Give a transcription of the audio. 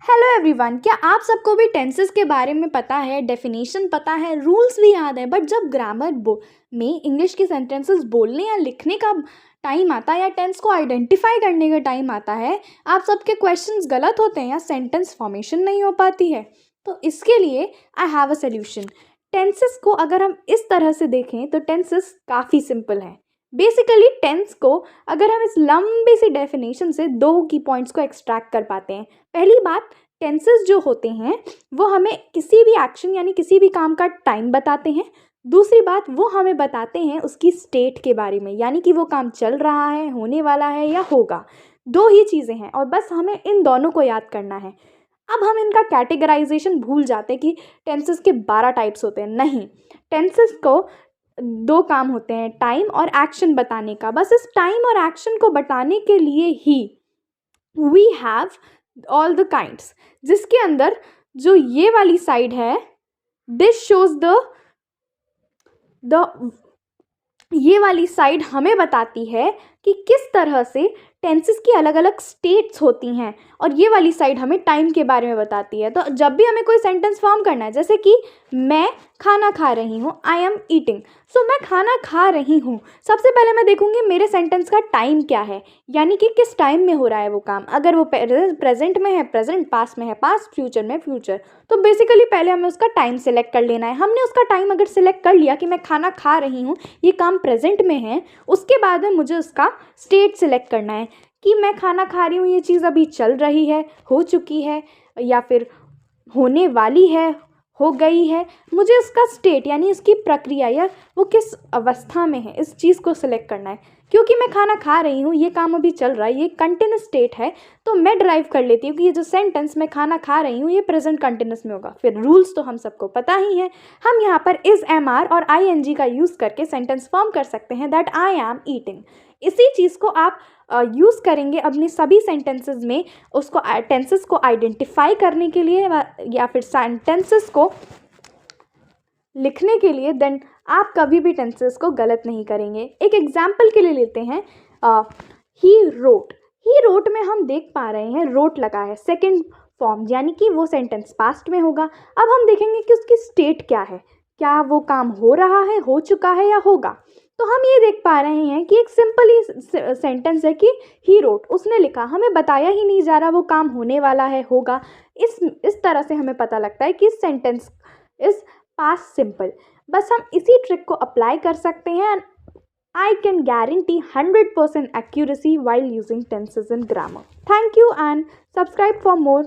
Hello everyone, क्या आप सबको भी टेंसेस के बारे में पता है, डेफिनेशन पता है, रूल्स भी याद है। बट जब ग्रामर में इंग्लिश की सेंटेंसेस बोलने या लिखने का टाइम आता है या टेंस को आइडेंटिफाई करने का टाइम आता है, आप सबके क्वेश्चंस गलत होते हैं या सेंटेंस फॉर्मेशन नहीं हो पाती है। तो इसके लिए I have a solution. Tenses को अगर हम इस तरह से देखें तो टेंसेस काफ़ी सिंपल है। बेसिकली टेंस को अगर हम इस लंबी सी डेफिनेशन से दो की पॉइंट्स को एक्सट्रैक्ट कर पाते हैं। पहली बात, टेंसेस जो होते हैं वो हमें किसी भी एक्शन यानी किसी भी काम का टाइम बताते हैं। दूसरी बात, वो हमें बताते हैं उसकी स्टेट के बारे में, यानी कि वो काम चल रहा है, होने वाला है या होगा। दो ही चीज़ें हैं और बस हमें इन दोनों को याद करना है। अब हम इनका कैटेगराइजेशन भूल जाते हैं कि टेंसेस के 12 टाइप्स होते हैं। नहीं, टेंसेस को दो काम होते हैं, टाइम और एक्शन बताने का। बस इस टाइम और एक्शन को बताने के लिए ही we have all the kinds, जिसके अंदर जो ये वाली साइड है, दिस शोज द ये वाली साइड हमें बताती है कि किस तरह से टेंसेस की अलग अलग स्टेट्स होती हैं, और ये वाली साइड हमें टाइम के बारे में बताती है। तो जब भी हमें कोई सेंटेंस फॉर्म करना है, जैसे कि मैं खाना खा रही हूँ, आई एम ईटिंग, सो मैं खाना खा रही हूँ, सबसे पहले मैं देखूंगी मेरे सेंटेंस का टाइम क्या है, यानी कि किस टाइम में हो रहा है वो काम। अगर वो प्रेजेंट में है प्रेजेंट, पास्ट में है पास्ट, फ्यूचर में फ्यूचर। तो बेसिकली पहले हमें उसका टाइम सेलेक्ट कर लेना है। हमने उसका टाइम अगर सेलेक्ट कर लिया कि मैं खाना खा रही हूँ, ये काम प्रेजेंट में है, उसके बाद में मुझे उसका स्टेट सेलेक्ट करना है कि मैं खाना खा रही हूँ, ये चीज़ अभी चल रही है, हो चुकी है, या फिर होने वाली है, हो गई है। मुझे उसका स्टेट यानी इसकी प्रक्रिया या वो किस अवस्था में है, इस चीज़ को सिलेक्ट करना है। क्योंकि मैं खाना खा रही हूँ, ये काम अभी चल रहा है, ये कंटिन्यूस स्टेट है, तो मैं ड्राइव कर लेती हूँ कि ये जो सेंटेंस मैं खाना खा रही हूँ ये प्रेजेंट कंटिन्यूस में होगा। फिर रूल्स तो हम सबको पता ही है। हम यहाँ पर इज, एम आर और आई एन जी का यूज़ करके सेंटेंस फॉर्म कर सकते हैं, दैट आई एम ईटिंग। इसी चीज़ को आप यूज़ करेंगे अपने सभी सेंटेंसेस में, उसको टेंसेस को आइडेंटिफाई करने के लिए या फिर सेंटेंसेस को लिखने के लिए। देन आप कभी भी टेंसेस को गलत नहीं करेंगे। एक एग्जाम्पल के लिए लेते हैं, ही रोट। ही रोट में हम देख पा रहे हैं रोट लगा है, सेकेंड फॉर्म, यानी कि वो सेंटेंस पास्ट में होगा। अब हम देखेंगे कि उसकी स्टेट क्या है, क्या वो काम हो रहा है, हो चुका है या होगा। तो हम ये देख पा रहे हैं कि एक सिंपल ही सेंटेंस है कि ही रोट, उसने लिखा, हमें बताया ही नहीं जा रहा वो काम होने वाला है, होगा। इस तरह से हमें पता लगता है कि सेंटेंस इज पास्ट सिंपल। बस हम इसी ट्रिक को अप्लाई कर सकते हैं and I can guarantee 100% accuracy while using tenses in grammar. Thank you and subscribe for more